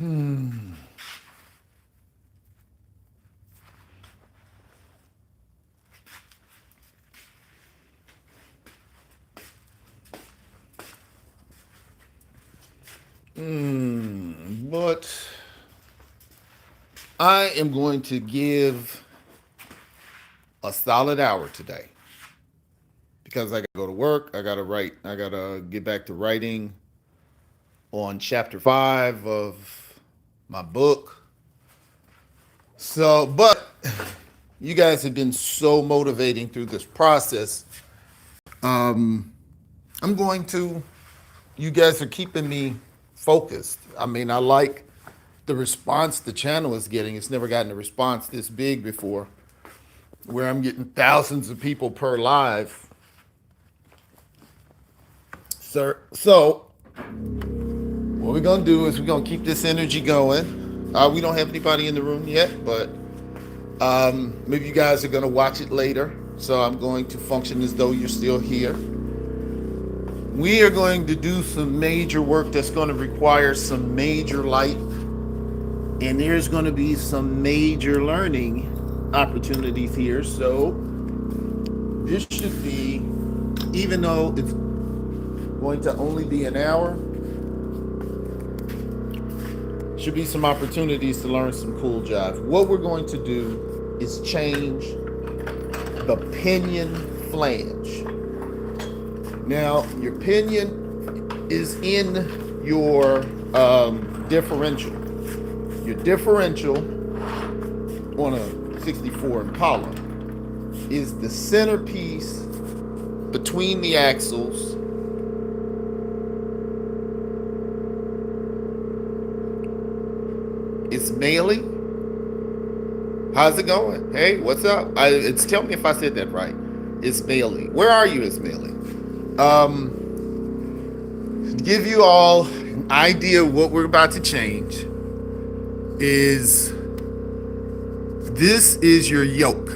But I am going to give a solid hour today because I got to go to work. I got to write. I got to get back to writing on chapter 5 of my book. So, but you guys have been so motivating through this process. I'm going to, you guys are keeping me focused. I mean, I like the response the channel is getting. It's never gotten a response this big before, where I'm getting thousands of people per live. Sir, so what we're gonna do is we're gonna keep this energy going. We don't have anybody in the room yet, but maybe you guys are gonna watch it later. So I'm going to function as though you're still here. We are going to do some major work that's going to require some major light, and there's going to be some major learning opportunities here. So this should be, even though it's going to only be an hour, should be some opportunities to learn some cool jive. What we're going to do is change the pinion flange. Now, your pinion is in your differential. Your differential on a 64 Impala is the centerpiece between the axles. It's Maley. How's it going? Hey, what's up? Tell me if I said that right. Ismaili. Where are you, Ismaili? To give you all an idea of what we're about to change is this is your yoke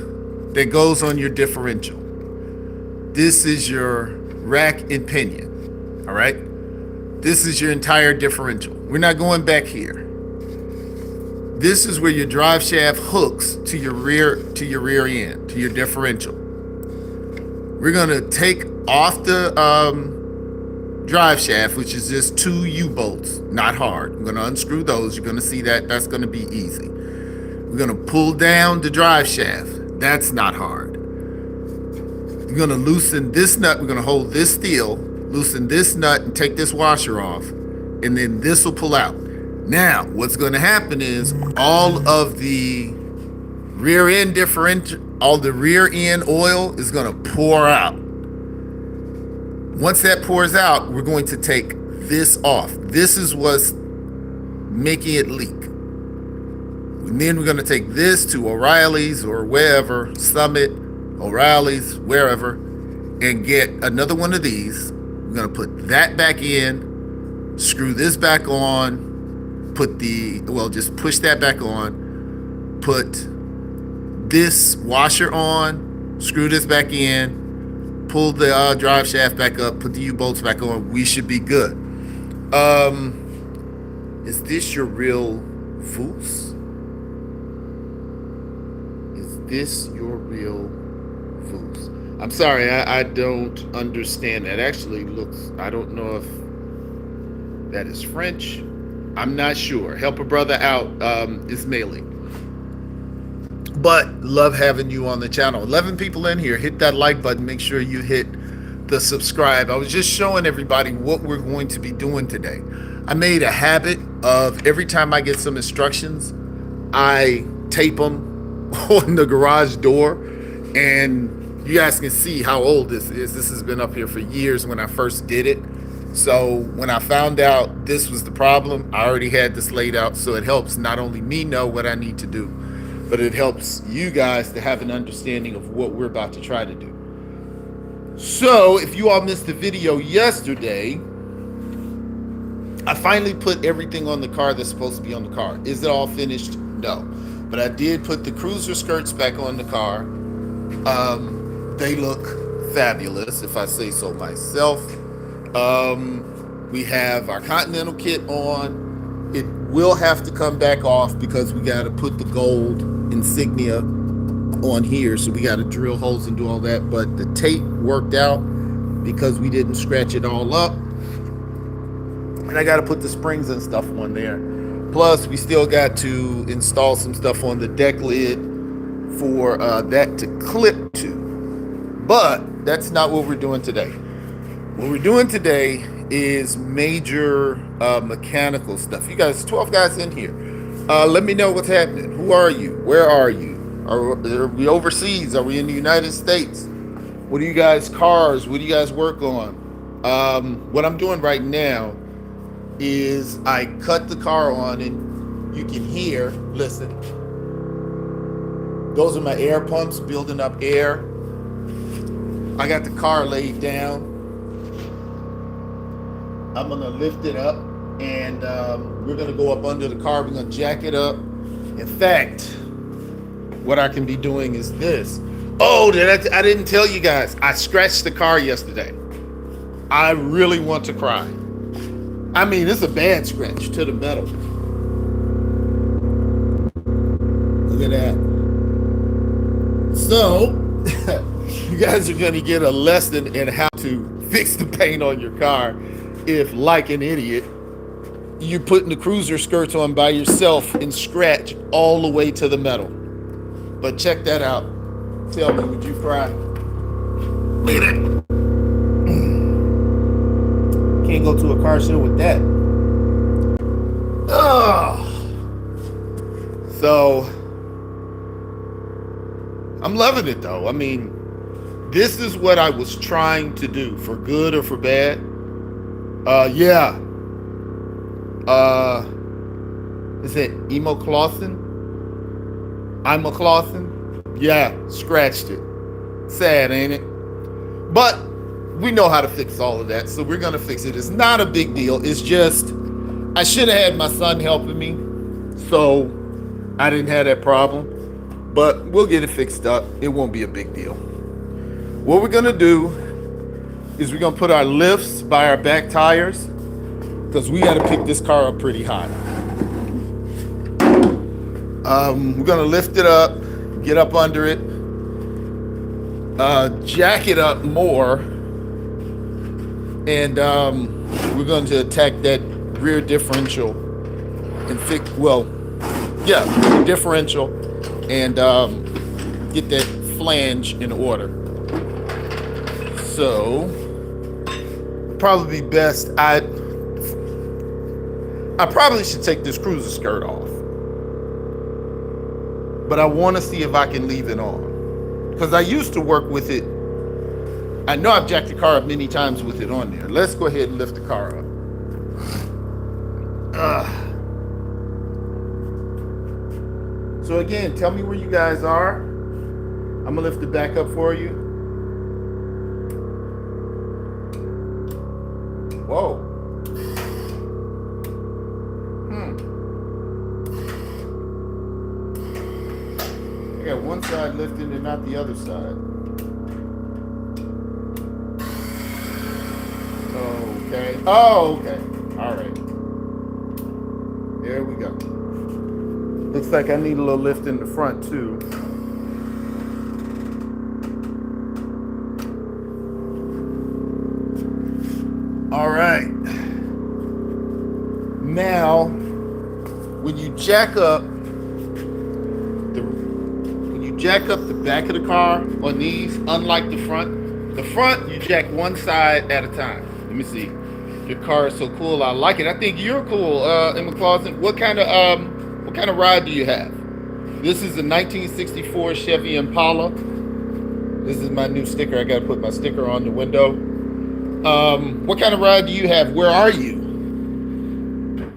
that goes on your differential. This is your rack and pinion. All right? This is your entire differential. We're not going back here. This is where your drive shaft hooks to your rear end, to your differential. We're gonna take off the drive shaft, which is just 2 U-bolts, not hard. I'm gonna unscrew those. You're gonna see that. That's gonna be easy. We're gonna pull down the drive shaft. That's not hard. You're gonna loosen this nut. We're gonna hold this steel, loosen this nut, and take this washer off, and then this will pull out. Now, what's going to happen is all of the rear end differential, all the rear end oil is going to pour out. Once that pours out, we're going to take this off. This is what's making it leak. And then we're going to take this to O'Reilly's or wherever, Summit, O'Reilly's, wherever, and get another one of these. We're going to put that back in, screw this back on, just push that back on, put this washer on, screw this back in, pull the drive shaft back up, put the U-bolts back on. We should be good. Is this your real Foos? Is this your real Foos? I'm sorry, I don't understand. That actually looks, I don't know if that is French. I'm not sure. Help a brother out, Ismaili. But love having you on the channel. 11 people in here. Hit that like button. Make sure you hit the subscribe. I was just showing everybody what we're going to be doing today. I made a habit of every time I get some instructions, I tape them on the garage door. And you guys can see how old this is. This has been up here for years when I first did it. So when I found out this was the problem, I already had this laid out. So it helps not only me know what I need to do, but it helps you guys to have an understanding of what we're about to try to do. So if you all missed the video yesterday, I finally put everything on the car that's supposed to be on the car. Is it all finished? No. But I did put the cruiser skirts back on the car. They look fabulous, if I say so myself. We have our Continental kit on. It will have to come back off because we got to put the gold insignia on here. So we got to drill holes and do all that. But the tape worked out because we didn't scratch it all up. And I got to put the springs and stuff on there. Plus, we still got to install some stuff on the deck lid for that to clip to. But that's not what we're doing today. What we're doing today is major mechanical stuff. You guys, 12 guys in here. Let me know what's happening. Who are you? Where are you? Are we overseas? Are we in the United States? What do you guys, cars? What do you guys work on? What I'm doing right now is I cut the car on, and you can hear, listen, those are my air pumps building up air. I got the car laid down. I'm gonna lift it up, and we're gonna go up under the car. We're gonna jack it up. In fact, what I can be doing is this. Oh, I didn't tell you guys. I scratched the car yesterday. I really want to cry. I mean, it's a bad scratch to the metal. Look at that. So, you guys are gonna get a lesson in how to fix the paint on your car. If, like an idiot, you're putting the cruiser skirts on by yourself and scratch all the way to the metal. But check that out. Tell me, would you cry? Look at that. Can't go to a car show with that. Oh. So, I'm loving it though. I mean, this is what I was trying to do, for good or for bad. Yeah. Is it Emo Clausen? I'm a Clausen? Yeah, scratched it. Sad, ain't it? But we know how to fix all of that, so we're gonna fix it. It's not a big deal. It's just, I should have had my son helping me, so I didn't have that problem. But we'll get it fixed up. It won't be a big deal. What we're gonna do is we're gonna put our lifts by our back tires, because we gotta pick this car up pretty high. We're gonna lift it up, get up under it, jack it up more, and we're going to attack that rear differential and fix, differential, and get that flange in order. So, probably be best, I probably should take this cruiser skirt off. But I want to see if I can leave it on. Because I used to work with it. I know I've jacked the car up many times with it on there. Let's go ahead and lift the car up. So again, tell me where you guys are. I'm going to lift it back up for you. Whoa. I got one side lifted and not the other side. Okay. Oh, okay. All right. There we go. Looks like I need a little lift in the front too. All right. Now, when you jack up the back of the car on these, unlike the front you jack one side at a time. Let me see. Your car is so cool. I like it. I think you're cool, Emma Clausen. What kind of ride do you have? This is a 1964 Chevy Impala. This is my new sticker. I got to put my sticker on the window. What kind of ride do you have? Where are you?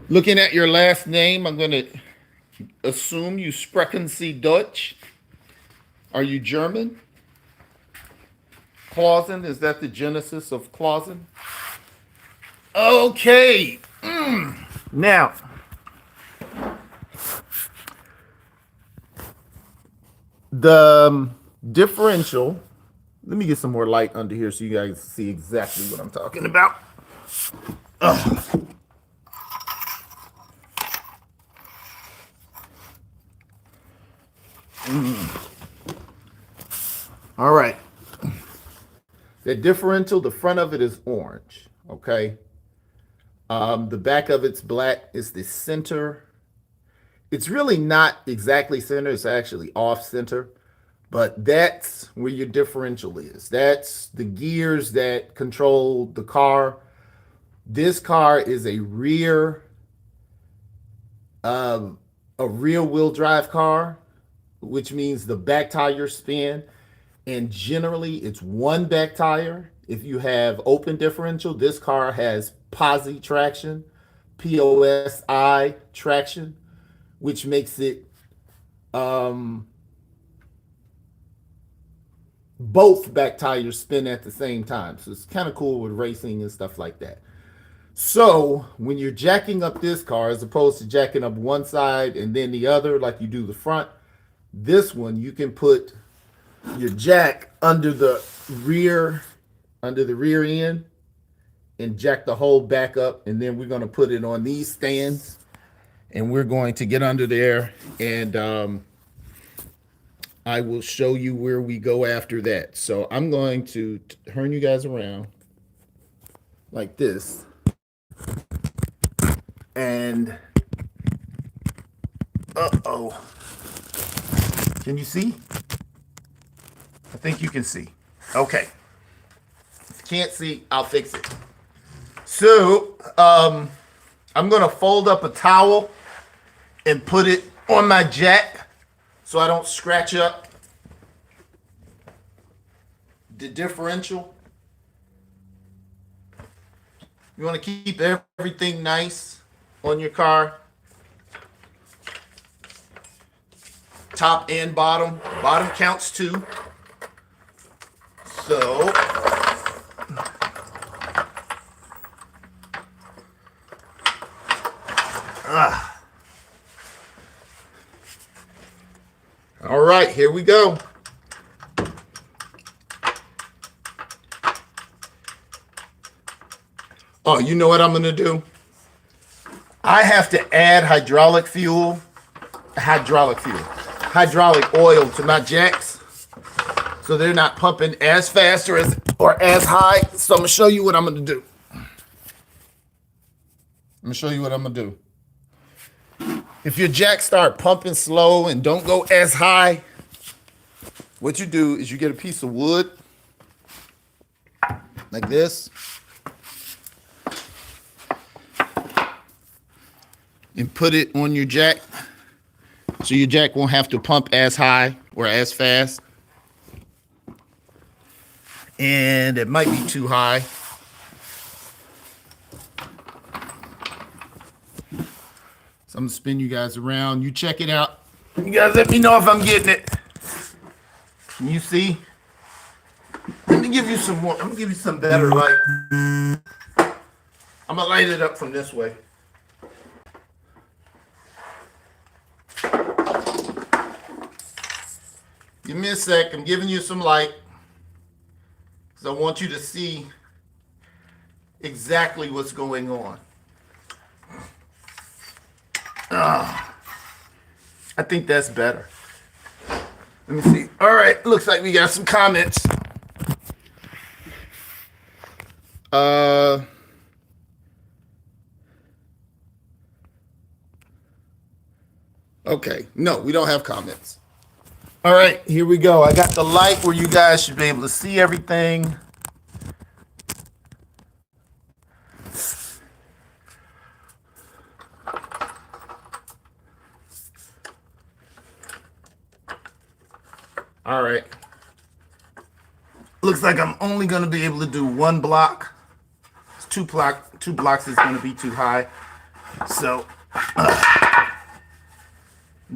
Looking at your last name, I'm going to assume you sprechen Sie Deutsch. Are you German? Clausen, is that the genesis of Clausen? Okay. Now, the differential, let me get some more light under here so you guys see exactly what I'm talking about. All right. The differential, the front of it is orange. Okay. The back of it's black. Is the center. It's really not exactly center. It's actually off center. But that's where your differential is. That's the gears that control the car. This car is um, a rear wheel drive car, which means the back tires spin. And generally, it's one back tire. If you have open differential, this car has posi traction, POSI traction, which makes it um, both back tires spin at the same time. So it's kind of cool with racing and stuff like that. So when you're jacking up this car, as opposed to jacking up one side and then the other, like you do the front, this one you can put your jack under the rear end, and jack the whole back up. And then we're going to put it on these stands, and we're going to get under there, and I will show you where we go after that. So I'm going to turn you guys around like this. And uh-oh. Can you see? I think you can see. Okay. If you can't see, I'll fix it. So, I'm going to fold up a towel and put it on my jack so I don't scratch up the differential. You want to keep everything nice on your car. Top and bottom. Bottom counts too. So, all right, here we go. Oh, you know what I'm going to do? I have to add hydraulic oil to my jacks, so they're not pumping as fast or as high. So I'm going to show you what I'm going to do. If your jacks start pumping slow and don't go as high, what you do is you get a piece of wood like this and put it on your jack, so your jack won't have to pump as high or as fast. And it might be too high. So I'm gonna spin you guys around. You check it out. You guys let me know if I'm getting it. Can you see? Let me give you some more. I'm gonna give you some better light. I'm gonna light it up from this way. Give me a sec. I'm giving you some light because I want you to see exactly what's going on. I think that's better. Let me see. All right, looks like we got some comments. Okay, no, we don't have comments. All right, here we go. I got the light where you guys should be able to see everything. All right. Looks like I'm only going to be able to do one block. Two blocks is going to be too high. So,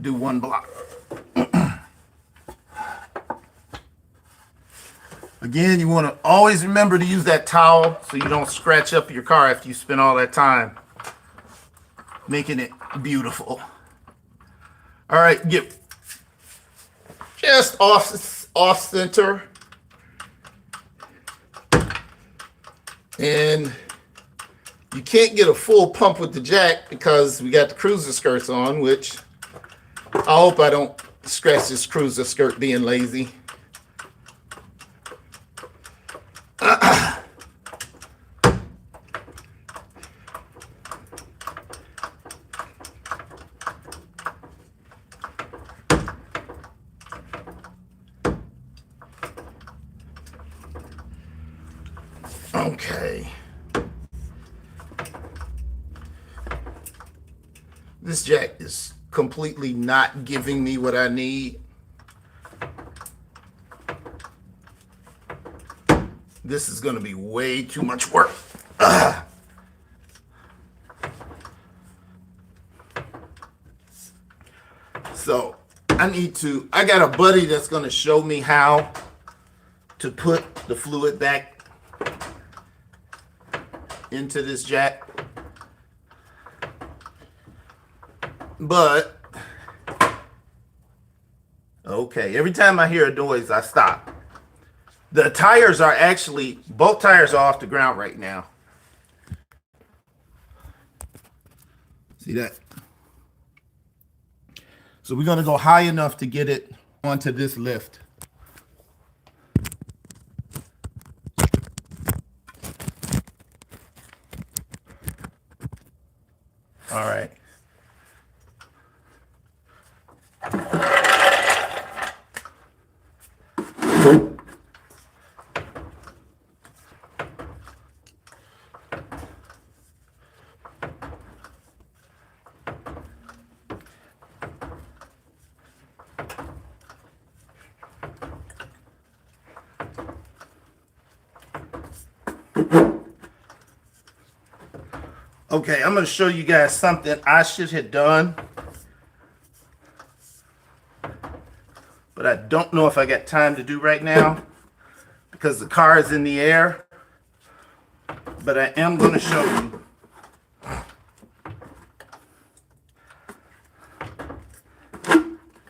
do one block. Again, you want to always remember to use that towel so you don't scratch up your car after you spend all that time making it beautiful. All right, get just off center. And you can't get a full pump with the jack because we got the cruiser skirts on, which I hope I don't Scratch this cruiser skirt being lazy. Okay. This jack is completely not giving me what I need. This is going to be way too much work. So I got a buddy that's going to show me how to put the fluid back into this jack. But, okay, every time I hear a noise, I stop. The tires are actually, both tires are off the ground right now. See that? So we're going to go high enough to get it onto this lift. All right. Okay, I'm going to show you guys something I should have done, but I don't know if I got time to do right now because the car is in the air, but I am going to show you.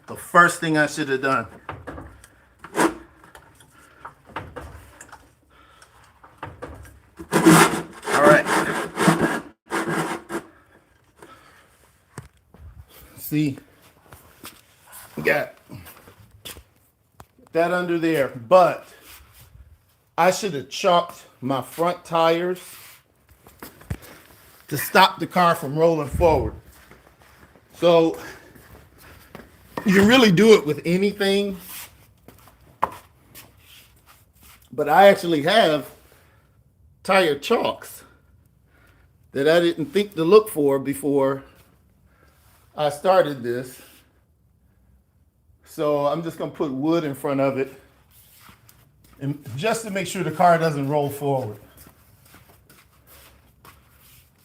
The first thing I should have done. All right. See, we got that under there, but I should have chalked my front tires to stop the car from rolling forward. So you can really do it with anything, but I actually have tire chalks that I didn't think to look for before I started this. So I'm just going to put wood in front of it and just to make sure the car doesn't roll forward.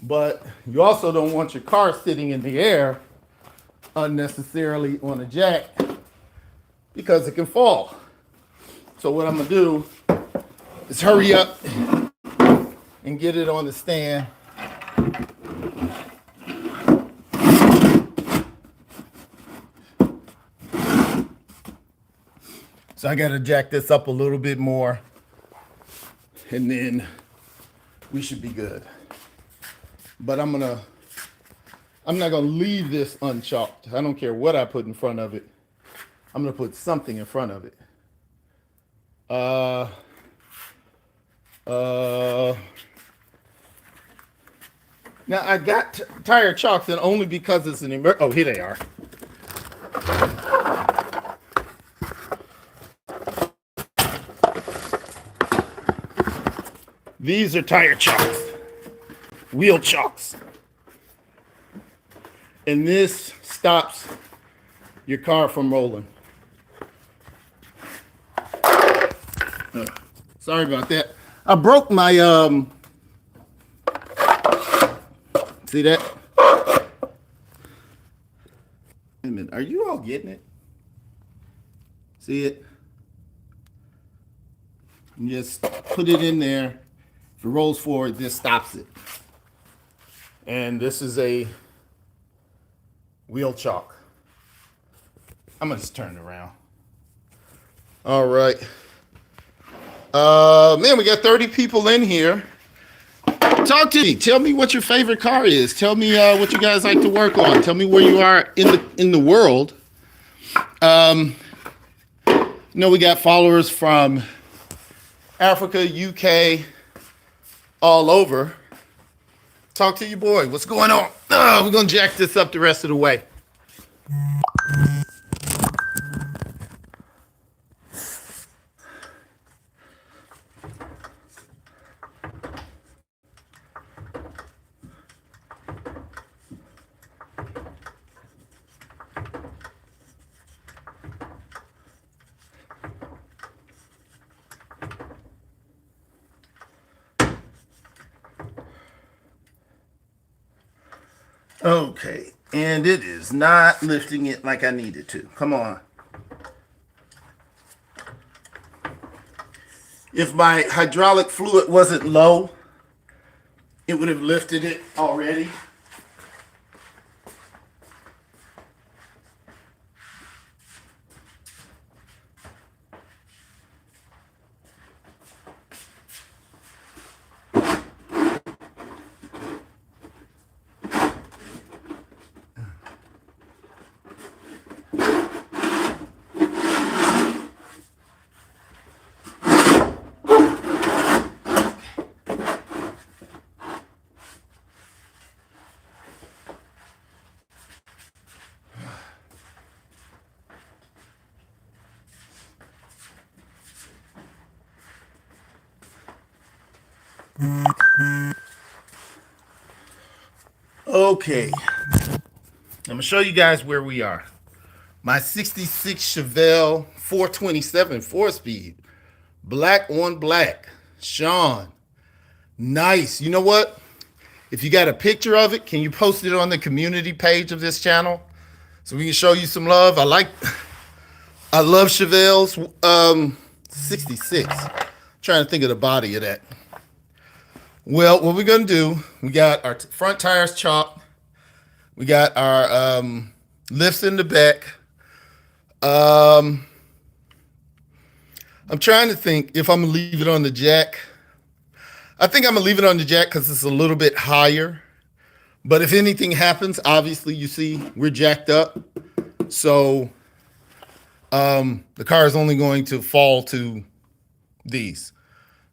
But you also don't want your car sitting in the air unnecessarily on a jack because it can fall. So what I'm going to do is hurry up and get it on the stand. So I got to jack this up a little bit more, and then we should be good. But I'm not gonna leave this unchalked. I don't care what I put in front of it. I'm gonna put something in front of it. Now I got tire chalks, and only because it's an oh, here they are. These are tire chalks, wheel chalks. And this stops your car from rolling. Sorry about that. I broke my, see that? Wait a minute, are you all getting it? See it? And just put it in there. If it rolls forward, this stops it. And this is a wheel chalk. I'm gonna just turn it around. All right. Man, we got 30 people in here. Talk to me. Tell me what your favorite car is. Tell me what you guys like to work on. Tell me where you are in the world. We got followers from Africa, UK, all over. Talk to your boy. What's going on? We're going to jack this up the rest of the way. Okay, and it is not lifting it like I needed to. Come on. If my hydraulic fluid wasn't low, it would have lifted it already. Okay, I'm gonna show you guys where we are. My 66 Chevelle 427 4-speed, black on black. Sean, nice. You know what? If you got a picture of it, can you post it on the community page of this channel so we can show you some love? I love Chevelle's 66. Trying to think of the body of that. Well, what we're gonna do, we got our front tires chopped. We got our lifts in the back. I'm trying to think if I'm gonna leave it on the jack. I think I'm gonna leave it on the jack because it's a little bit higher. But if anything happens, obviously you see we're jacked up. So the car is only going to fall to these.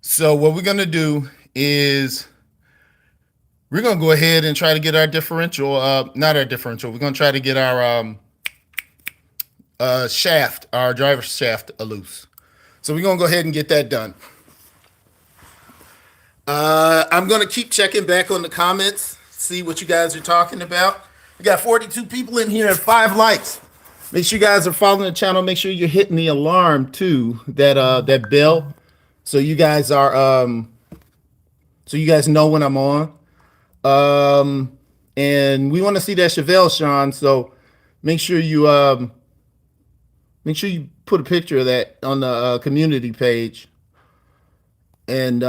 So what we're gonna do is we're gonna go ahead and try to get our differential, not our differential, we're gonna try to get our shaft, our driver shaft loose. So we're gonna go ahead and get that done. I'm gonna keep checking back on the comments, see what you guys are talking about. We got 42 people in here and 5 likes. Make sure you guys are following the channel. Make sure you're hitting the alarm too, that bell, so you guys are so you guys know when I'm on. And we want to see that Chevelle, Sean. So make sure you put a picture of that on the community page. And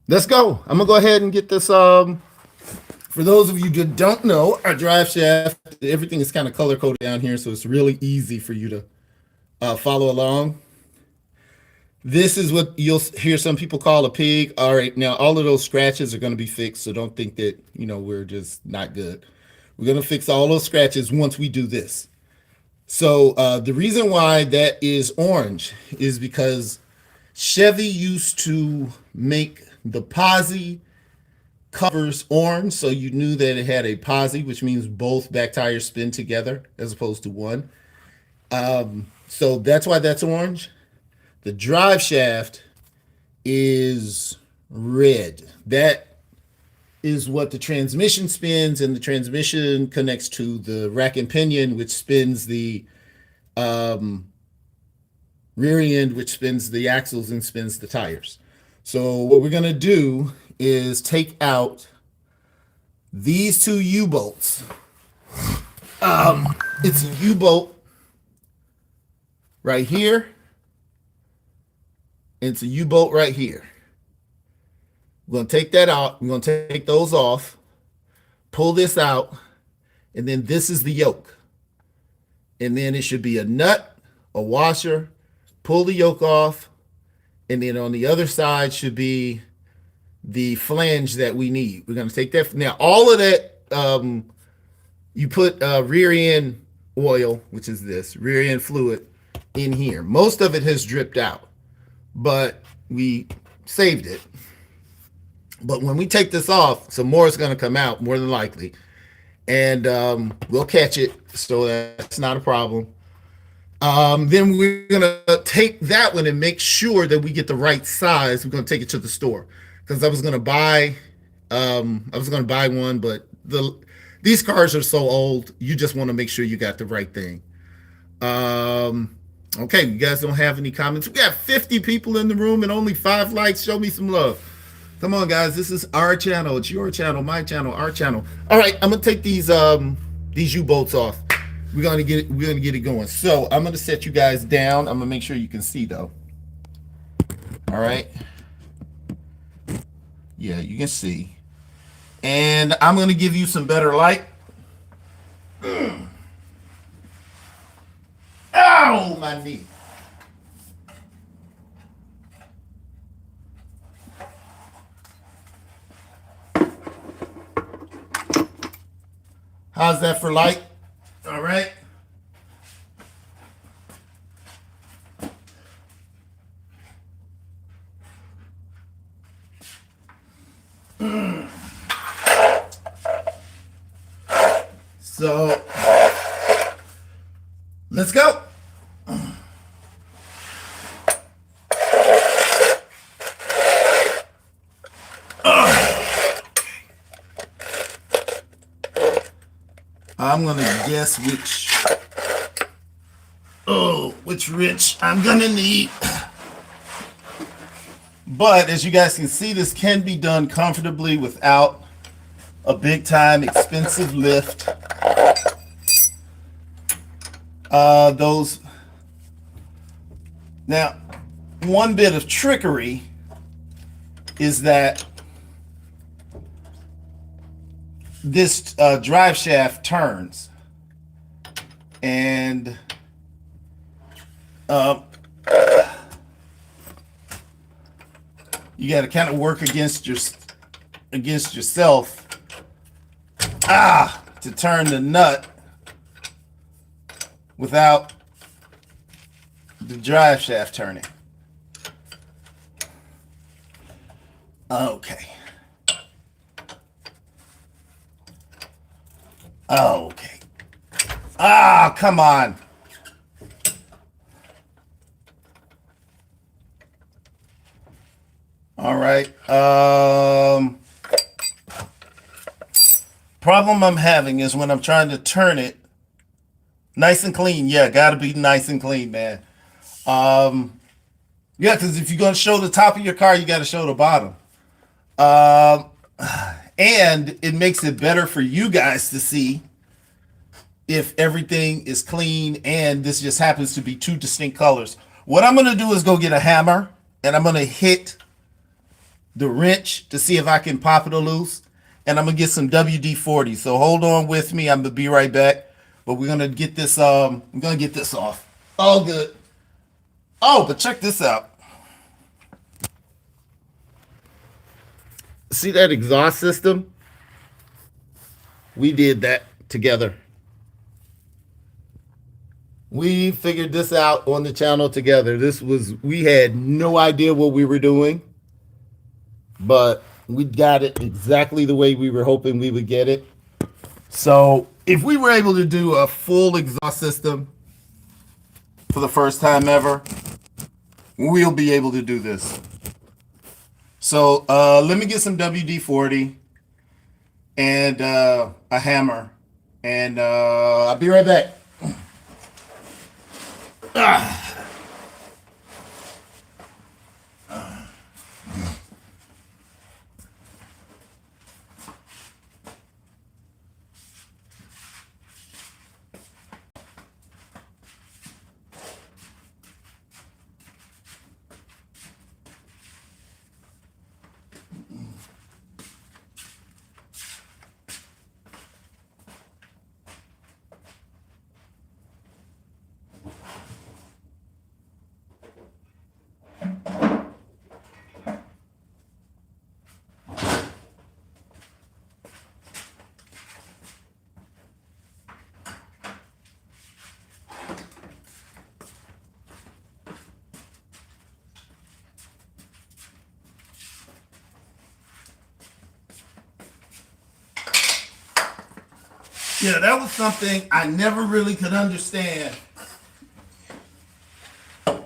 let's go. I'm gonna go ahead and get this. For those of you that don't know, our drive shaft, everything is kind of color coded down here, so it's really easy for you to follow along. This is what you'll hear some people call a pig. All right, now all of those scratches are going to be fixed, so don't think that, we're just not good. We're going to fix all those scratches once we do this. So the reason why that is orange is because Chevy used to make the posi covers orange, so you knew that it had a posi, which means both back tires spin together as opposed to one. So that's why that's orange. The drive shaft is red. That is what the transmission spins, and the transmission connects to the rack and pinion, which spins the rear end, which spins the axles and spins the tires. So what we're going to do is take out these 2 U-bolts. It's a U-bolt right here. It's a U-bolt right here. We're going to take that out. We're going to take those off, pull this out, and then this is the yoke. And then it should be a nut, a washer, pull the yoke off, and then on the other side should be the flange that we need. We're going to take that. Now, all of that, you put rear end oil, which is this rear end fluid, in here. Most of it has dripped out, but we saved it. But when we take this off, some more is going to come out, more than likely. And we'll catch it, so that's not a problem. Then we're going to take that one and make sure that we get the right size. We're going to take it to the store. Because I was going to buy one, but these cars are so old, you just want to make sure you got the right thing. Okay, you guys don't have any comments. We got 50 people in the room and only 5 likes. Show me some love. Come on, guys. This is our channel. It's your channel, my channel, our channel. All right, I'm gonna take these U-bolts off. We're gonna get it going. So I'm gonna set you guys down. I'm gonna make sure you can see though. All right. Yeah, you can see. And I'm gonna give you some better light. Ow, my knee. How's that for light? All right. So let's go. I'm gonna guess which wrench I'm gonna need. But as you guys can see, this can be done comfortably without a big time expensive lift. Now, one bit of trickery is that this drive shaft turns, and you got to kind of work against yourself to turn the nut without the drive shaft turning. Okay. Okay. Come on. All right. Problem I'm having is when I'm trying to turn it nice and clean. Yeah, gotta be nice and clean, man. Yeah, because if you're gonna show the top of your car, you gotta show the bottom. And it makes it better for you guys to see if everything is clean and this just happens to be 2 distinct colors. What I'm going to do is go get a hammer and I'm going to hit the wrench to see if I can pop it loose. And I'm going to get some WD-40. So hold on with me. I'm going to be right back. But we're going to get this, I'm going to get this off. All good. Oh, but check this out. See that exhaust system? We did that together. We figured this out on the channel together. We had no idea what we were doing, but we got it exactly the way we were hoping we would get it. So if we were able to do a full exhaust system for the first time ever, we'll be able to do this. So let me get some WD-40 and a hammer, and I'll be right back. Yeah, that was something I never really could understand.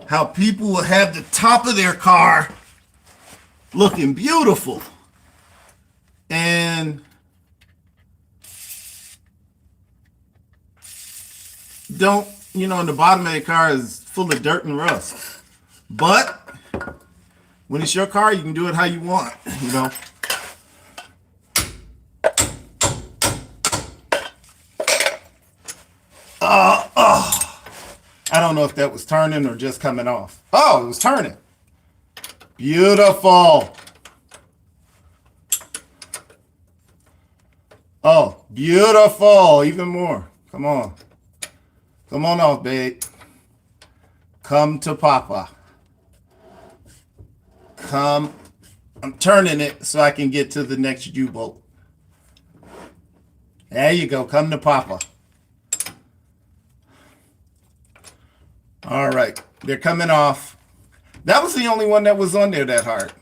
How people will have the top of their car looking beautiful and don't, and the bottom of their car is full of dirt and rust. But when it's your car, you can do it how you want. I don't know if that was turning or just coming off. Oh, it was turning. Beautiful. Oh, beautiful. Even more. Come on. Come on off, babe. Come to Papa. Come. I'm turning it so I can get to the next U-bolt. There you go. Come to Papa. All right. They're coming off. That was the only one that was on there that hard.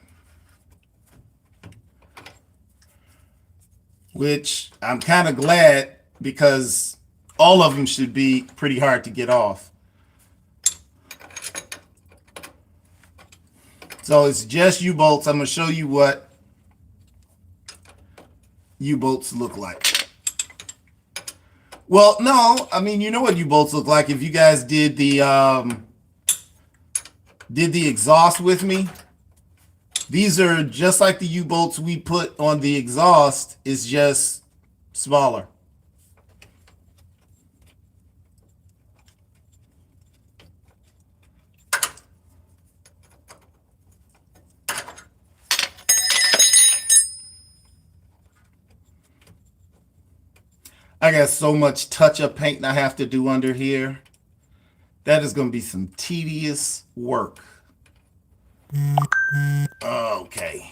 Which I'm kind of glad, because all of them should be pretty hard to get off. So it's just U-bolts. I'm going to show you what U-bolts look like. Well, no, I mean, you know what U-bolts look like if you guys did the exhaust with me. These are just like the U-bolts we put on the exhaust. It's just smaller. I got so much touch-up paint I have to do under here. That is going to be some tedious work. Okay.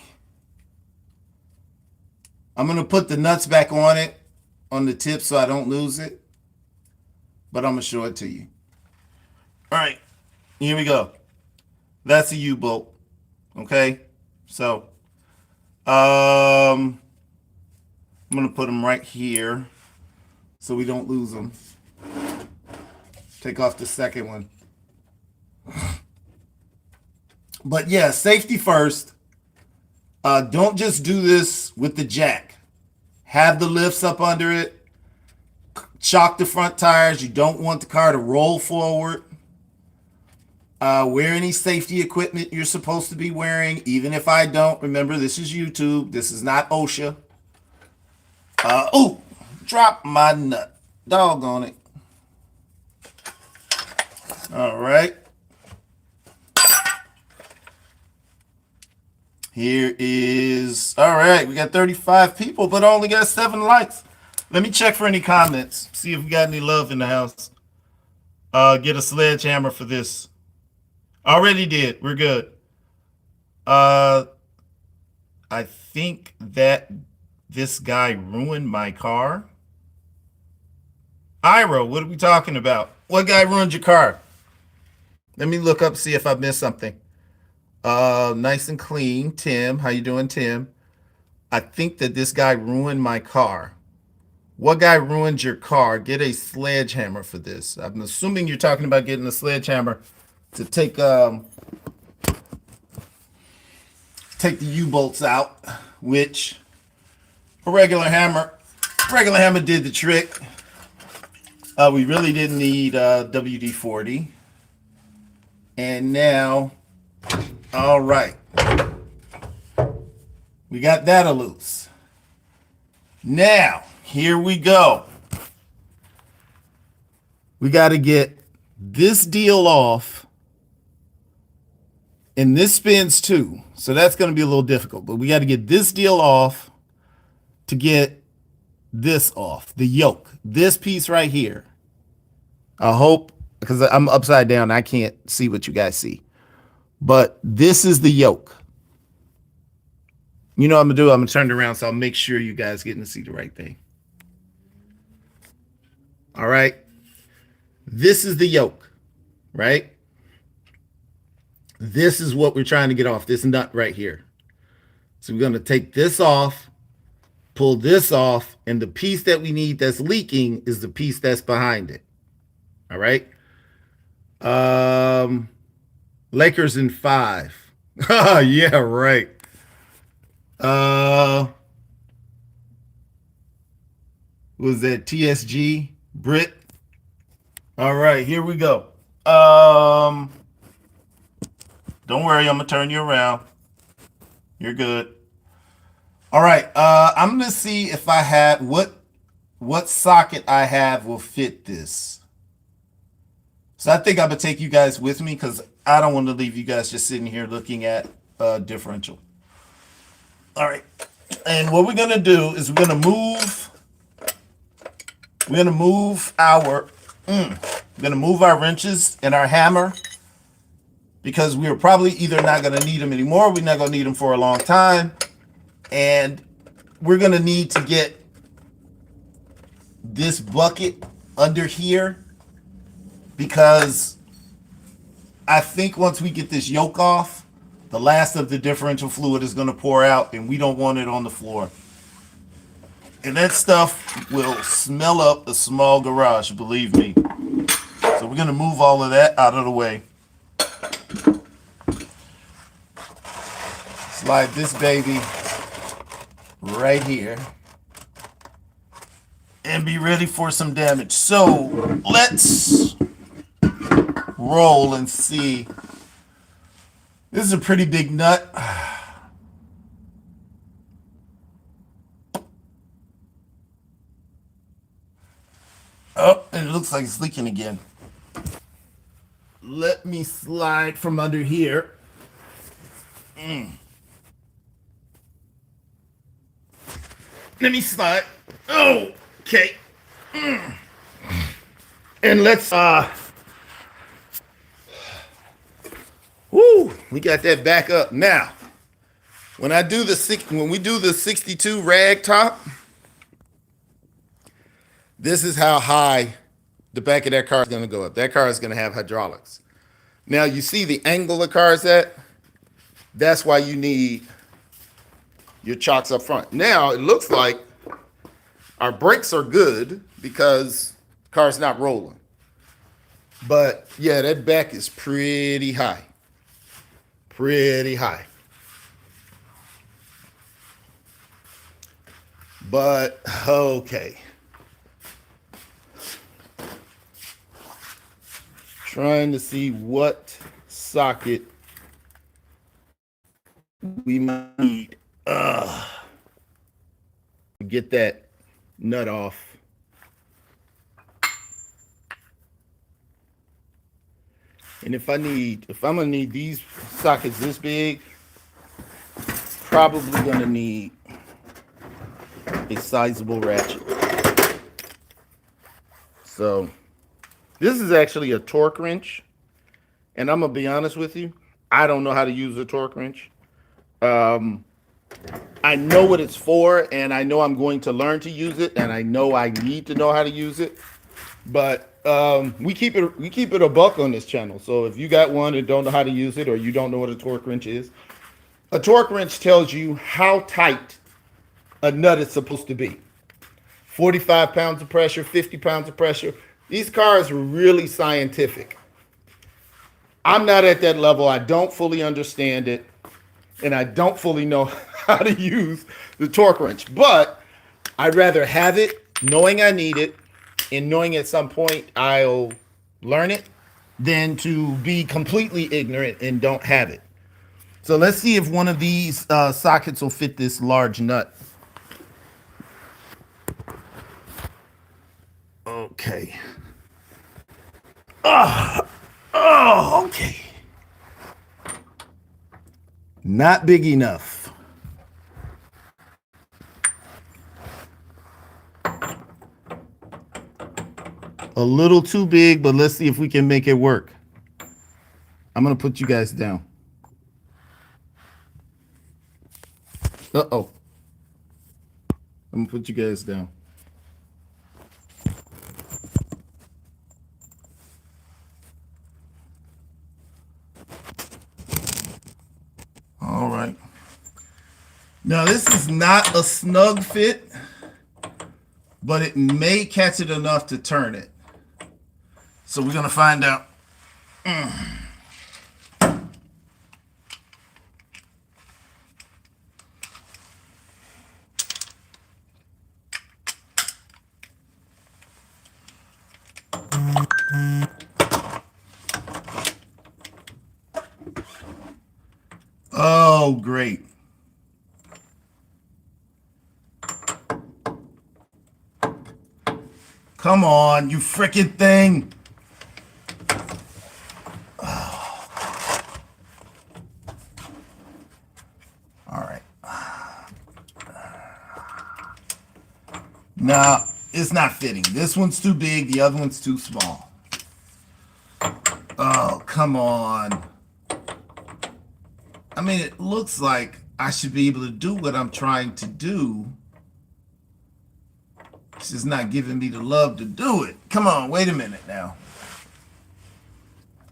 I'm going to put the nuts back on it, on the tip, so I don't lose it. But I'm going to show it to you. All right. Here we go. That's a U-bolt. Okay. So, I'm going to put them right here so we don't lose them. Take off the second one. But yeah, safety first. Don't just do this with the jack. Have the lifts up under it. Chock the front tires. You don't want the car to roll forward. Wear any safety equipment you're supposed to be wearing. Even if I don't, remember, this is YouTube. This is not OSHA. Oh, drop my nut. Doggone it. All right. Here is, all right, we got 35 people, but I only got 7 likes. Let me check for any comments. See if we got any love in the house. Get a sledgehammer for this. Already did. We're good. I think that this guy ruined my car. Ira, what are we talking about? What guy ruined your car? Let me look up, see if I missed something. Nice and clean. Tim, how you doing, Tim? I think that this guy ruined my car. What guy ruined your car? Get a sledgehammer for this. I'm assuming you're talking about getting a sledgehammer to take the U-bolts out, which a regular hammer did the trick. We really didn't need WD-40. And now, all right, we got that loose. Now, here we go. We got to get this deal off, and this spins too, so that's going to be a little difficult, but we got to get this deal off to get this off, the yoke, this piece right here. I hope, because I'm upside down, I can't see what you guys see. But this is the yoke. You know what I'm going to do? I'm going to turn it around so I'll make sure you guys getting to see the right thing. All right. This is the yoke, right? This is what we're trying to get off, this nut right here. So we're going to take this off, pull this off, and the piece that we need that's leaking is the piece that's behind it. All right. Um, Lakers in 5. Yeah, right. Uh, was that TSG? Brit? All right, here we go. Don't worry, I'm gonna turn you around. You're good. All right, I'm gonna see if I have what socket I have will fit this. So I think I'm gonna take you guys with me because I don't want to leave you guys just sitting here looking at differential. All right, and what we're gonna do is we're gonna move our wrenches and our hammer because we're probably either not gonna need them anymore. We're not gonna need them for a long time, and we're gonna need to get this bucket under here because I think once we get this yoke off, the last of the differential fluid is going to pour out, and we don't want it on the floor. And that stuff will smell up a small garage, believe me. So we're going to move all of that out of the way. Slide this baby right here. And be ready for some damage. So let's roll and see. This is a pretty big nut. Oh, and it looks like it's leaking again. Let me slide from under here. Let me slide. Oh, okay. And let's woo, we got that back up. Now, when we do the 62 rag top, this is how high the back of that car is going to go up. That car is going to have hydraulics. Now, you see the angle the car is at? That's why you need your chocks up front. Now, it looks like our brakes are good because the car's not rolling. But, yeah, that back is pretty high. Pretty high. But, okay. Trying to see what socket we might need. Get that nut off. And if I'm gonna need these sockets this big, probably gonna need a sizable ratchet. So this is actually a torque wrench, and I'm gonna be honest with you, I don't know how to use a torque wrench. I know what it's for, and I know I'm going to learn to use it, and I know I need to know how to use it. But we keep it a buck on this channel. So if you got one and don't know how to use it, or you don't know what a torque wrench is, a torque wrench tells you how tight a nut is supposed to be. 45 pounds of pressure, 50 pounds of pressure. These cars are really scientific. I'm not at that level. I don't fully understand it, and I don't fully know how to use the torque wrench. But I'd rather have it, knowing I need it, and knowing at some point I'll learn it, than to be completely ignorant and don't have it. So let's see if one of these sockets will fit this large nut. Okay. Oh, okay. Not big enough. A little too big, but let's see if we can make it work. I'm going to put you guys down. Uh-oh. I'm going to put you guys down. All right. Now, this is not a snug fit, but it may catch it enough to turn it. So we're going to find out. Oh, great. Come on, you frickin' thing. Oh. All right. Now, it's not fitting. This one's too big. The other one's too small. Oh, come on. I mean, it looks like I should be able to do what I'm trying to do. It's just not giving me the love to do it. Come on, wait a minute now.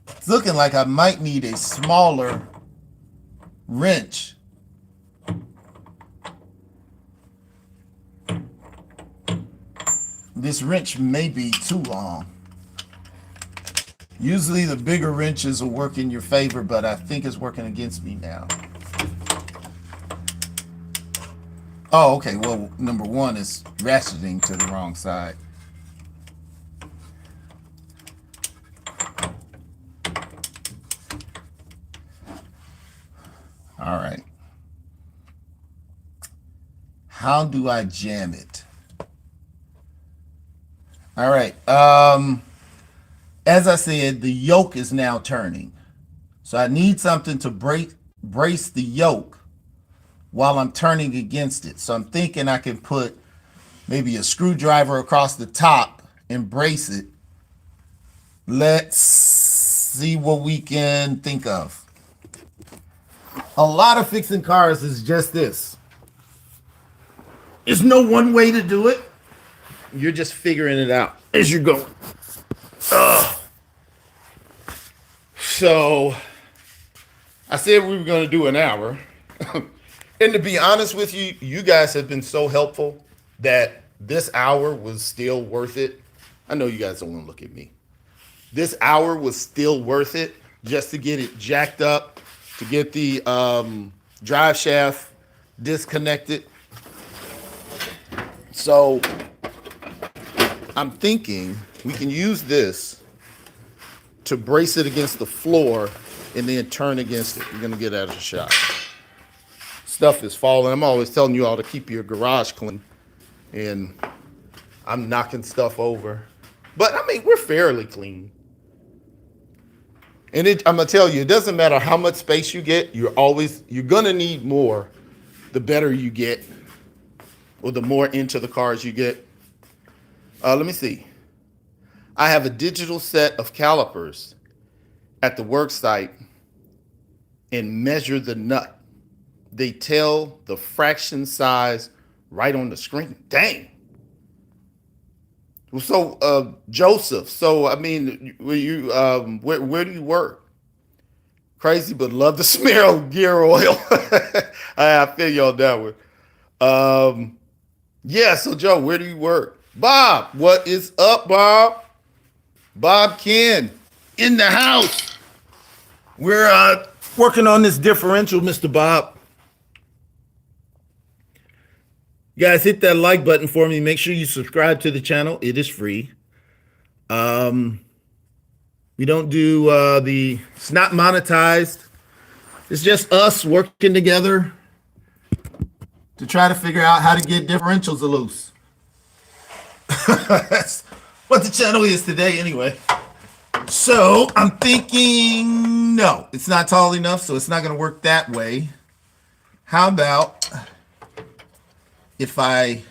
It's looking like I might need a smaller wrench. This wrench may be too long. Usually the bigger wrenches will work in your favor, but I think it's working against me now. Oh, okay. Well, number one is ratcheting to the wrong side. All right. How do I jam it? All right. As I said, the yoke is now turning. So I need something to brace the yoke while I'm turning against it. So I'm thinking I can put maybe a screwdriver across the top and brace it. Let's see what we can think of. A lot of fixing cars is just this. There's no one way to do it. You're just figuring it out as you're going. So I said we were going to do an hour. And to be honest with you, you guys have been so helpful that this hour was still worth it. I know you guys don't want to look at me. This hour was still worth it just to get it jacked up, to get the drive shaft disconnected. So I'm thinking we can use this to brace it against the floor and then turn against it. We're going to get that a shot. Stuff is falling. I'm always telling you all to keep your garage clean, and I'm knocking stuff over. But I mean, we're fairly clean. And I'm going to tell you, it doesn't matter how much space you get, you're going to need more the better you get, or the more into the cars you get. Let me see. I have a digital set of calipers at the work site and measure the nut. They tell the fraction size right on the screen. Dang. So, Joseph, so, I mean, where do you work? Crazy, but love the smell of gear oil. I feel you on that one. Yeah, so, Joe, where do you work? Bob, what is up, Bob? Bob Ken, in the house. We're working on this differential, Mr. Bob. You guys hit that like button for me. Make sure you subscribe to the channel. It is free. We don't do it's not monetized. It's just us working together to try to figure out how to get differentials loose. That's what the channel is today anyway. So I'm thinking, no, it's not tall enough, so it's not going to work that way. How about if I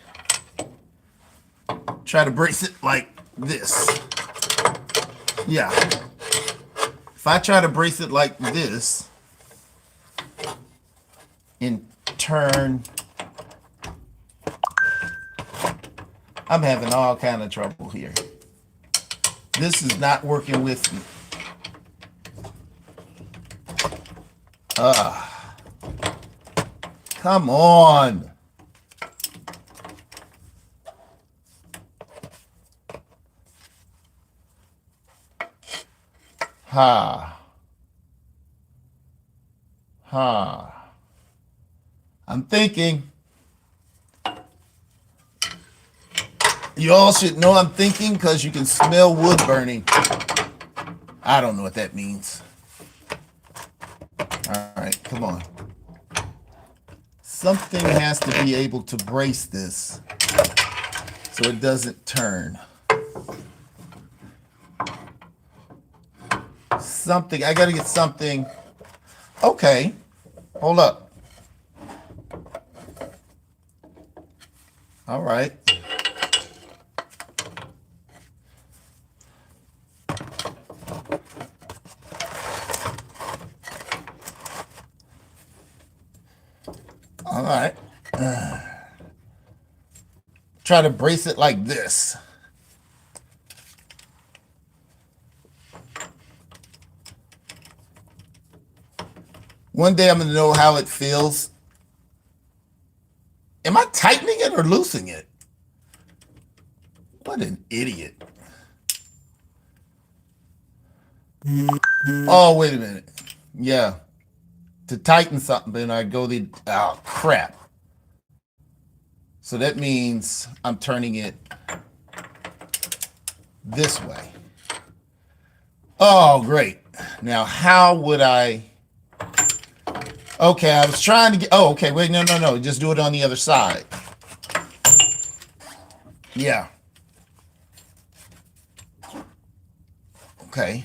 try to brace it like this? Yeah. If I try to brace it like this and turn, I'm having all kind of trouble here. This is not working with me. come on. Ha. Ha. I'm thinking. You all should know I'm thinking because you can smell wood burning. I don't know what that means. All right, come on. Something has to be able to brace this so it doesn't turn. Something, I gotta get something. Okay, hold up. All right. All right. Try to brace it like this. One day I'm going to know how it feels. Am I tightening it or loosening it? What an idiot. Oh, wait a minute. Yeah. To tighten something, then I go the, oh, crap. So that means I'm turning it this way. Oh, great. Now, how would I... Okay, I was trying to get... Oh, okay, wait, no. Just do it on the other side. Yeah. Okay.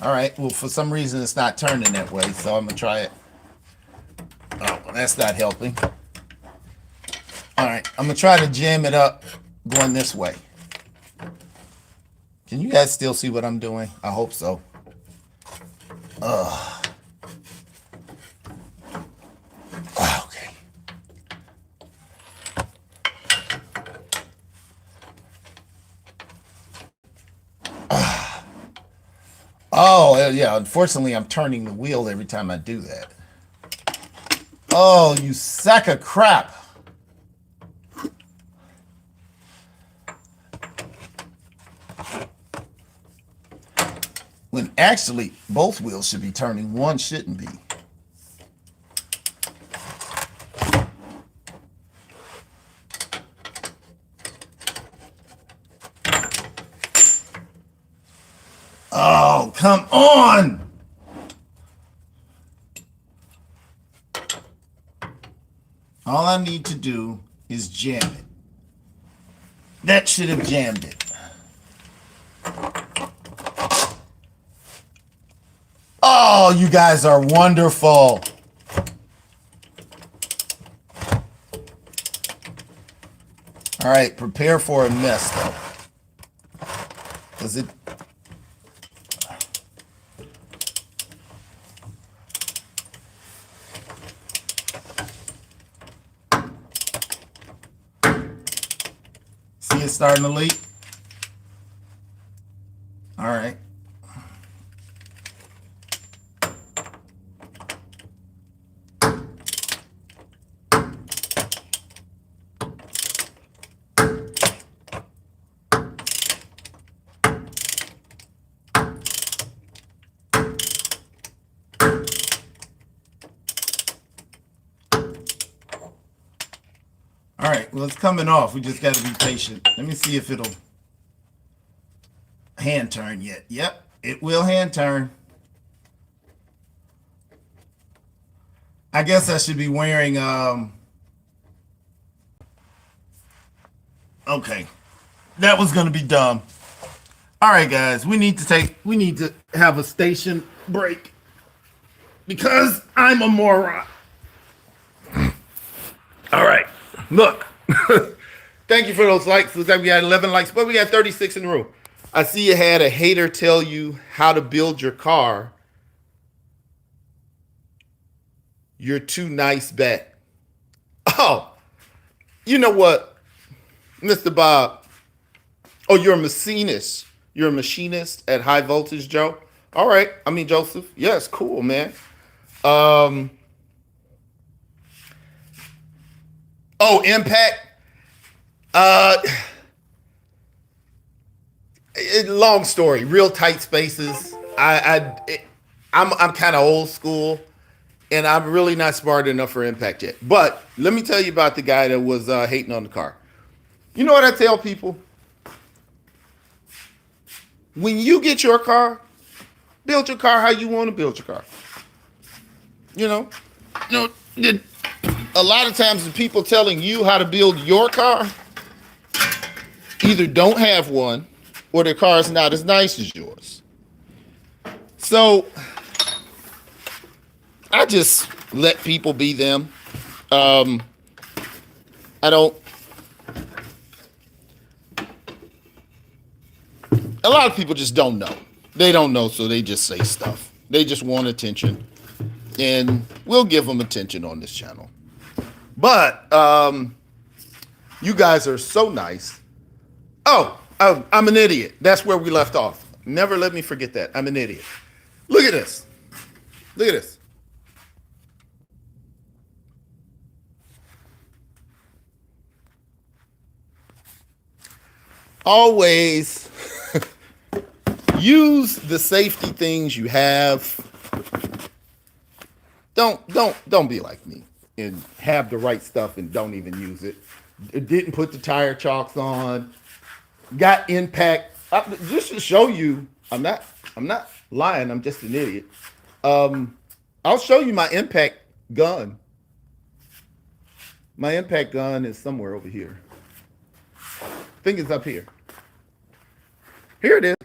All right, well, for some reason, it's not turning that way, so I'm going to try it. Oh, well, that's not helping. All right, I'm going to try to jam it up going this way. Can you guys still see what I'm doing? I hope so. Okay. Oh, yeah, unfortunately, I'm turning the wheel every time I do that. Oh, you sack of crap. When actually, both wheels should be turning, one shouldn't be. Oh, come on! All I need to do is jam it. That should have jammed it. Oh, you guys are wonderful. All right, prepare for a mess, though. Because it... See it starting to leak? All right. All right, well, it's coming off. We just got to be patient. Let me see if it'll hand turn yet. Yep, it will hand turn. I guess I should be wearing, okay. That was going to be dumb. All right, guys, we need to have a station break because I'm a moron. All right. Look, thank you for those likes. Looks like we had 11 likes, but we got 36 in the room. I see you had a hater tell you how to build your car. You're too nice back. Oh, you know what, Mr. Bob? Oh, you're a machinist. You're a machinist at High Voltage, Joe. All right. I mean, Joseph. Yes, cool, man. Oh, impact. Uh, Long story. Real tight spaces. I'm kind of old school, and I'm really not smart enough for impact yet. But let me tell you about the guy that was hating on the car. You know what I tell people? When you get your car, build your car how you want to build your car. You know, a lot of times the people telling you how to build your car either don't have one or their car is not as nice as yours. So I just let people be them. I don't. A lot of people just don't know. They don't know, so they just say stuff. They just want attention, and we'll give them attention on this channel. But you guys are so nice. Oh, I'm an idiot. That's where we left off. Never let me forget that. I'm an idiot. Look at this. Look at this. Always use the safety things you have. Don't be like me and have the right stuff and don't even use it. Didn't put the tire chalks on. Got impact. Just to show you, I'm not lying. I'm just an idiot. I'll show you my impact gun. My impact gun is somewhere over here. I think it's up here. Here it is.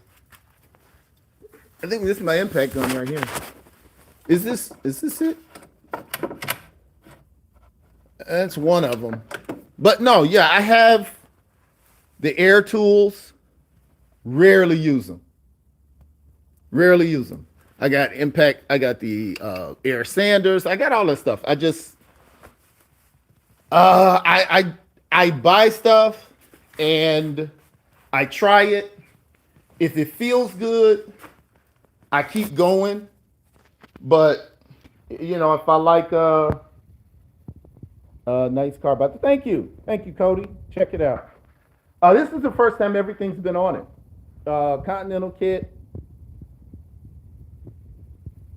I think this is my impact gun right here. Is this it? That's one of them. But no, yeah, I have the air tools. Rarely use them. Rarely use them. I got impact. I got the air sanders. I got all that stuff. I just I buy stuff and I try it. If it feels good, I keep going. But you know, if I like a nice car, but thank you, Cody. Check it out. This is the first time everything's been on it. Continental kit,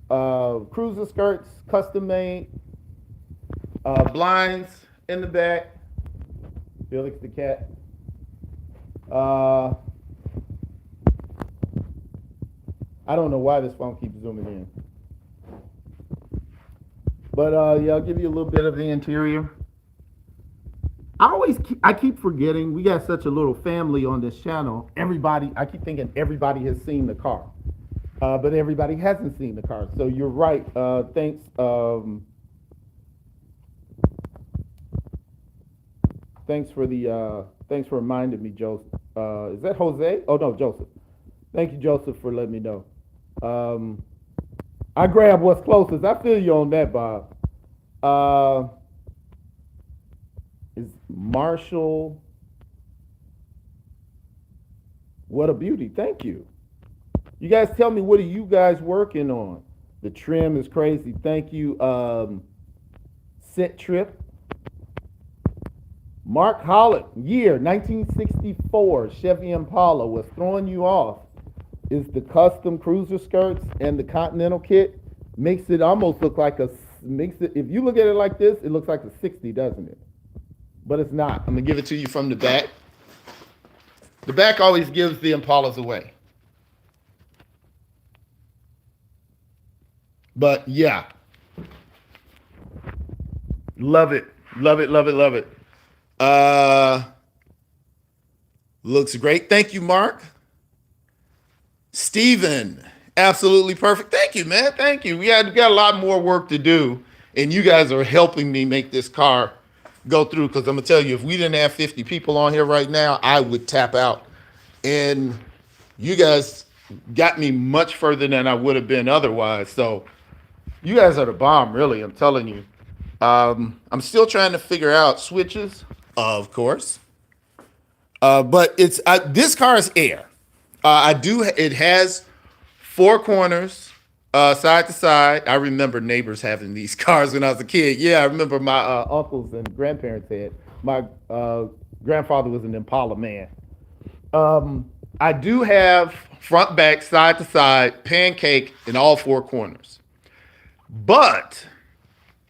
cruiser skirts, custom made, blinds in the back. Felix the cat. I don't know why this phone keeps zooming in. But yeah, I'll give you a little bit of the interior. I keep forgetting we got such a little family on this channel. I keep thinking everybody has seen the car, but everybody hasn't seen the car. So you're right. Thanks. Thanks for reminding me, Joseph. Is that Jose? Oh no, Joseph. Thank you, Joseph, for letting me know. I grab what's closest. I feel you on that, Bob. Is Marshall? What a beauty! Thank you. You guys tell me, what are you guys working on? The trim is crazy. Thank you. Set Trip. Mark Hollick, year 1964, Chevy Impala. Was throwing you off is the custom cruiser skirts and the Continental kit. Makes it almost look like if you look at it like this, it looks like a 60, doesn't it? But it's not. I'm gonna give it to you from the back. The back always gives the Impalas away. But yeah, love it, love it, love it, love it. Looks great. Thank you, Mark. Steven, absolutely perfect. Thank you, man. Thank you. We got a lot more work to do, and you guys are helping me make this car go through, because I'm gonna tell you, if we didn't have 50 people on here right now, I would tap out. And you guys got me much further than I would have been otherwise. So you guys are the bomb, really. I'm telling you. I'm still trying to figure out switches, of course. But this car is air. It has 4 corners. Side to side. I remember neighbors having these cars when I was a kid. Yeah, I remember my uncles and grandparents had. My grandfather was an Impala man. I do have front, back, side to side, pancake in all four corners. But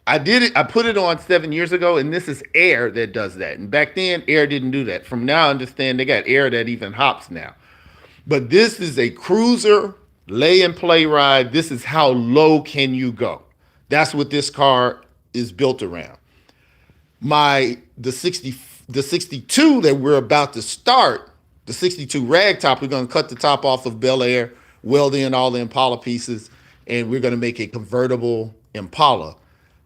I did it. I put it on 7 years ago, and this is Air that does that. And back then, Air didn't do that. From now, I understand they got Air that even hops now. But this is a cruiser lay and play ride. This is how low can you go. That's what this car is built around. The 62 that we're about to start, the 62 rag top, we're going to cut the top off of Bel Air, weld in all the Impala pieces, and we're going to make a convertible Impala.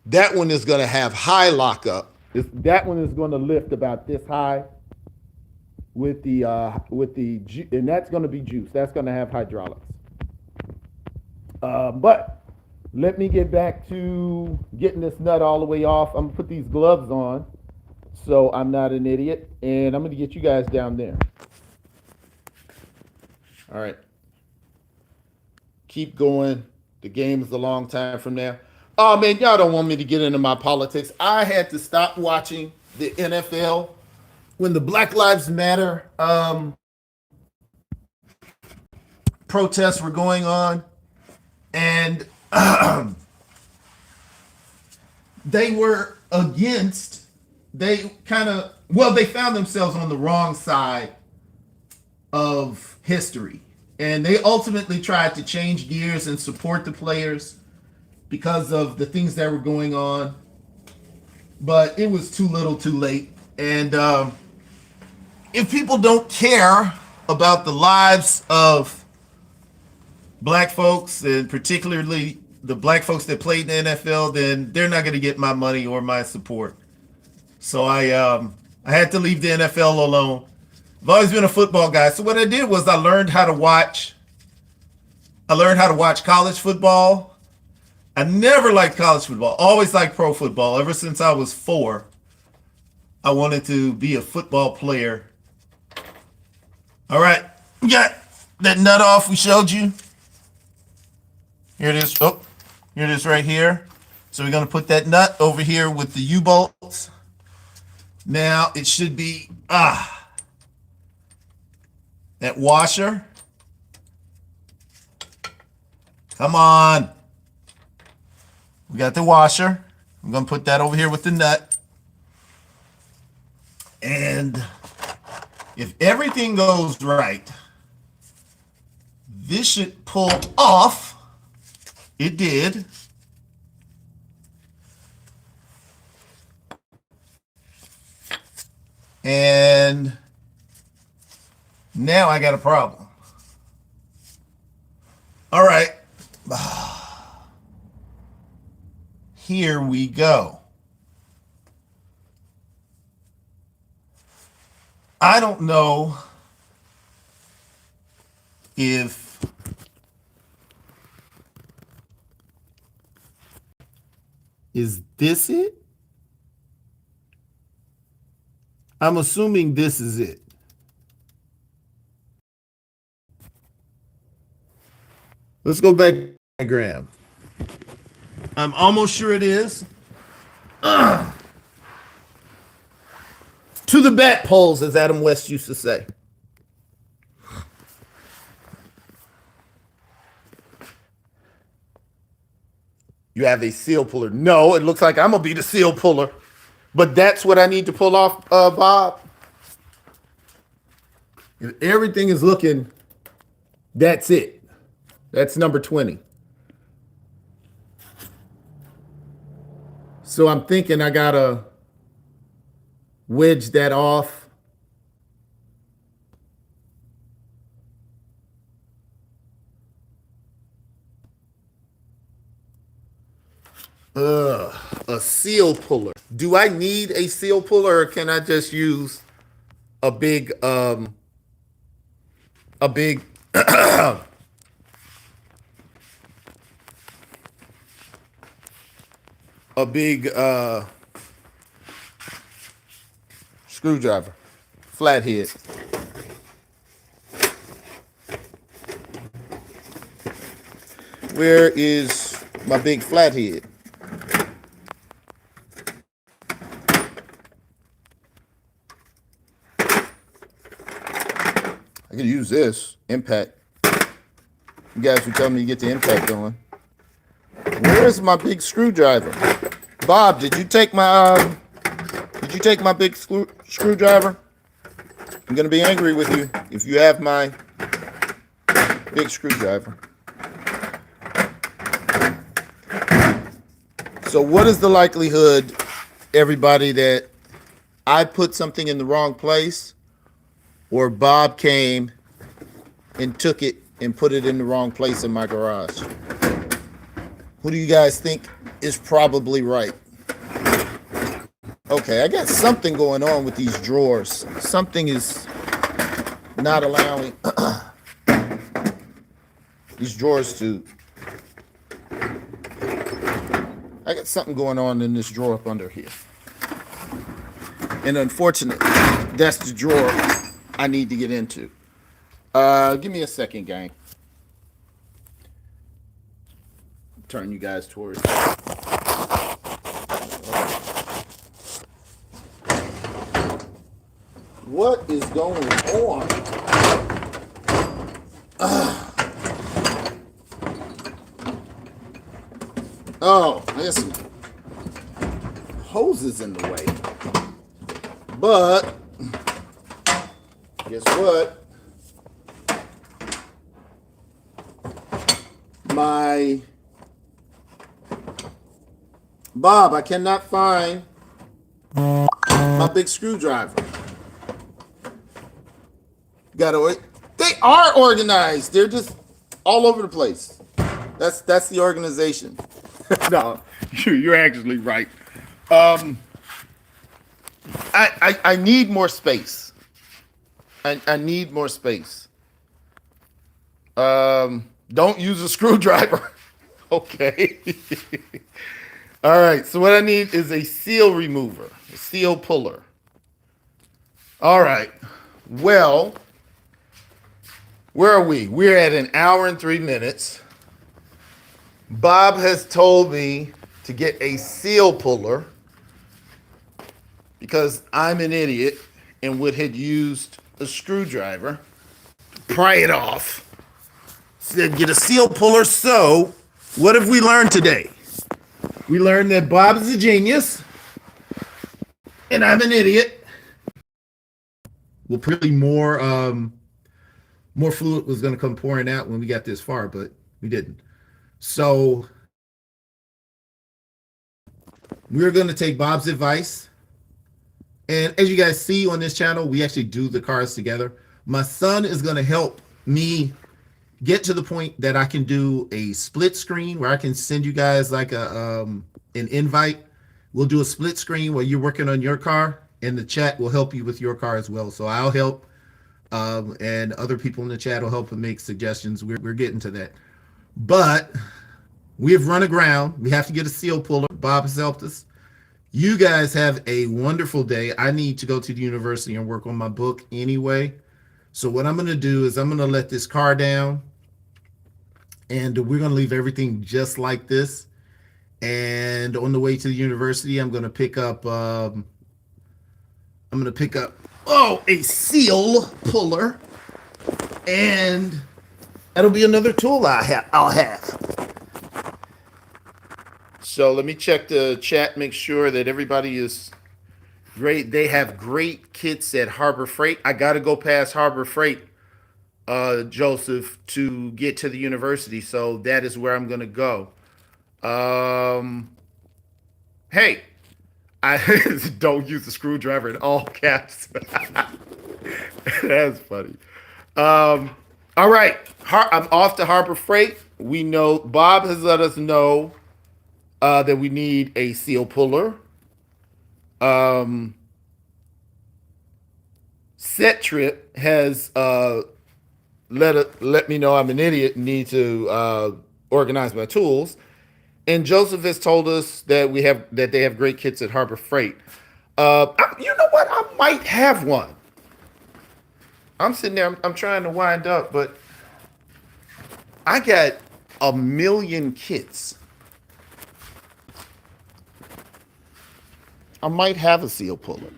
That one is going to have high lockup. That one is going to lift about this high with the and that's going to be juice. That's going to have hydraulics. But let me get back to getting this nut all the way off. I'm gonna put these gloves on so I'm not an idiot, and I'm gonna get you guys down there. All right. Keep going. The game is a long time from now. Oh man, y'all don't want me to get into my politics. I had to stop watching the NFL when the Black Lives Matter protests were going on, and they were against. They found themselves on the wrong side of history, and they ultimately tried to change gears and support the players because of the things that were going on, but it was too little too late. And if people don't care about the lives of black folks, and particularly the black folks that played in the NFL, then they're not going to get my money or my support. So I had to leave the NFL alone. I've always been a football guy. So what I did was I learned how to watch college football. I never liked college football. Always liked pro football. Ever since I was 4, I wanted to be a football player. All right, we got that nut off we showed you. Here it is. Oh, here it is right here. So we're going to put that nut over here with the U-bolts. Now it should be that washer. Come on. We got the washer. I'm going to put that over here with the nut. And if everything goes right, this should pull off. It did. And now I got a problem. All right. Here we go. I don't know if is this it? I'm assuming this is it. Let's go back to the diagram. I'm almost sure it is. To the bat poles, as Adam West used to say. You have a seal puller. No, it looks like I'm going to be the seal puller. But that's what I need to pull off, Bob. If everything is looking, that's it. That's number 20. So I'm thinking I got to wedge that off. A seal puller. Do I need a seal puller, or can I just use a big a big screwdriver, flathead? Where is my big flathead? I could use this impact. You guys were telling me to get the impact going. Where's my big screwdriver? Bob, did you take my big screwdriver? I'm gonna be angry with you if you have my big screwdriver. So what is the likelihood, everybody, that I put something in the wrong place, or Bob came and took it and put it in the wrong place in my garage? Who do you guys think is probably right? Okay, I got something going on with these drawers. Something is not allowing these drawers to... I got something going on in this drawer up under here. And unfortunately, that's the drawer I need to get into. Give me a second, gang. Turn you guys towards... What is going on? Oh, I got some hoses in the way. But guess what? Bob, I cannot find my big screwdriver. They are organized. They're just all over the place. That's the organization. No, you're actually right. I need more space. I need more space. Don't use a screwdriver. Okay. All right. So what I need is a seal remover, a seal puller. All right. Well, where are we? We're at 1 hour and 3 minutes. Bob has told me to get a seal puller because I'm an idiot and would have used a screwdriver to pry it off. Said get a seal puller. So what have we learned today? We learned that Bob is a genius and I'm an idiot. Well, pretty more fluid was going to come pouring out when we got this far, but we didn't. So we're going to take Bob's advice. And as you guys see on this channel, we actually do the cars together. My son is going to help me get to the point that I can do a split screen where I can send you guys like an invite. We'll do a split screen where you're working on your car and the chat will help you with your car as well. So I'll help and other people in the chat will help and make suggestions. We're getting to that. But we have run aground. We have to get a seal puller. Bob has helped us. You guys have a wonderful day. I need to go to the university and work on my book anyway. So what I'm going to do is I'm going to let this car down and we're going to leave everything just like this. And on the way to the university, I'm going to pick up a seal puller, and that'll be another tool I'll have. So let me check the chat, make sure that everybody is great. They have great kits at Harbor Freight. I got to go past Harbor Freight, Joseph, to get to the university. So that is where I'm going to go. Hey, I don't use the screwdriver in all caps. That's funny. All right. I'm off to Harbor Freight. We know Bob has let us know that we need a seal puller. Set Trip has let me know I'm an idiot and need to organize my tools. And Joseph has told us that they have great kits at Harbor Freight. You know what? I might have one. I'm sitting there. I'm trying to wind up, but I got a million kits. I might have a seal puller.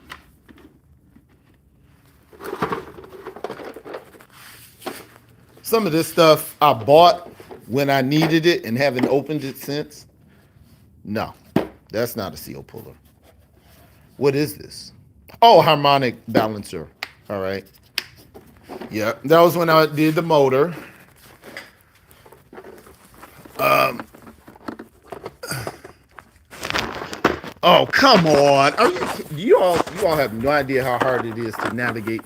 Some of this stuff I bought when I needed it and haven't opened it since. No, that's not a seal puller. What is this? Oh, harmonic balancer. All right. Yeah, that was when I did the motor. Oh, come on. You all have no idea how hard it is to navigate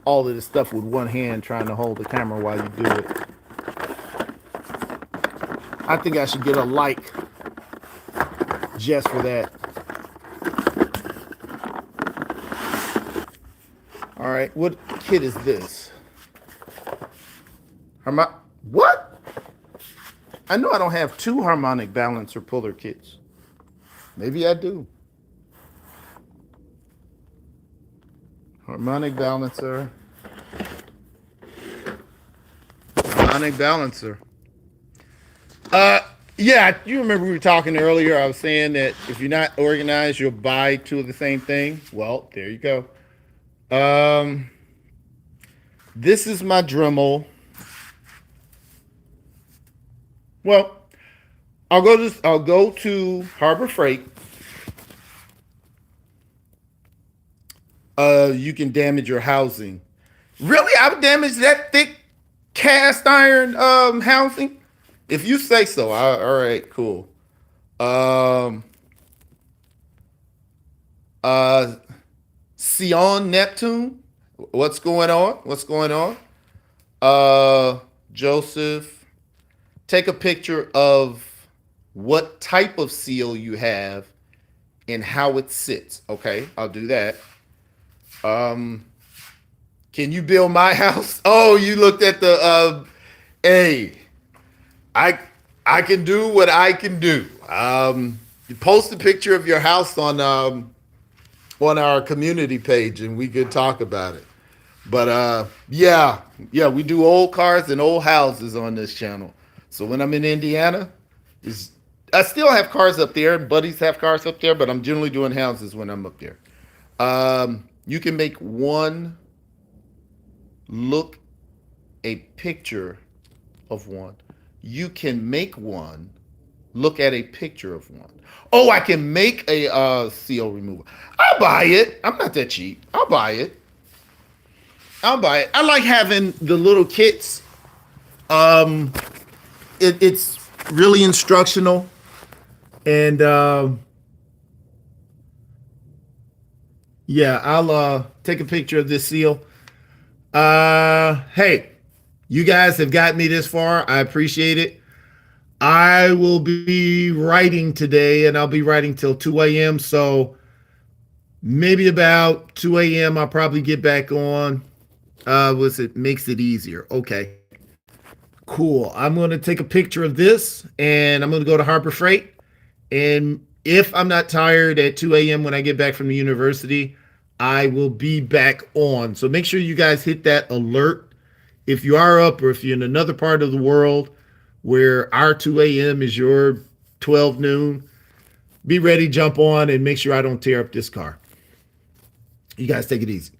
all of this stuff with one hand trying to hold the camera while you do it. I think I should get a like just for that. All right, what kit is this? What? I know I don't have two harmonic balancer puller kits. Maybe I do. Harmonic balancer. Harmonic balancer. Yeah, you remember we were talking earlier. I was saying that if you're not organized, you'll buy two of the same thing. Well, there you go. This is my Dremel. Well, I'll go to Harbor Freight. You can damage your housing. Really? I would damage that thick cast iron housing? If you say so. All right, cool. Sion Neptune. What's going on? What's going on? Joseph, take a picture of what type of seal you have and how it sits. Okay, I'll do that. Can you build my house? Oh, you looked at the hey, I can do what I can do. You post a picture of your house on our community page and we could talk about it. But yeah, we do old cars and old houses on this channel. So when I'm in Indiana, I still have cars up there. Buddies have cars up there, but I'm generally doing houses when I'm up there. You can make one. Look a picture of one. You can make one. Look at a picture of one. Oh, I can make a seal remover. I'll buy it. I'm not that cheap. I'll buy it. I like having the little kits. It's really instructional, and yeah, I'll take a picture of this seal. Hey, you guys have got me this far. I appreciate it. I will be writing today, and I'll be writing till 2 a.m. So maybe about 2 a.m. I'll probably get back on. It makes it easier. Okay, cool. I'm going to take a picture of this, and I'm going to go to Harbor Freight. And if I'm not tired at 2 a.m. when I get back from the university, I will be back on. So make sure you guys hit that alert if you are up or if you're in another part of the world where our 2 a.m. is your 12 noon. Be ready, jump on, and make sure I don't tear up this car. You guys take it easy.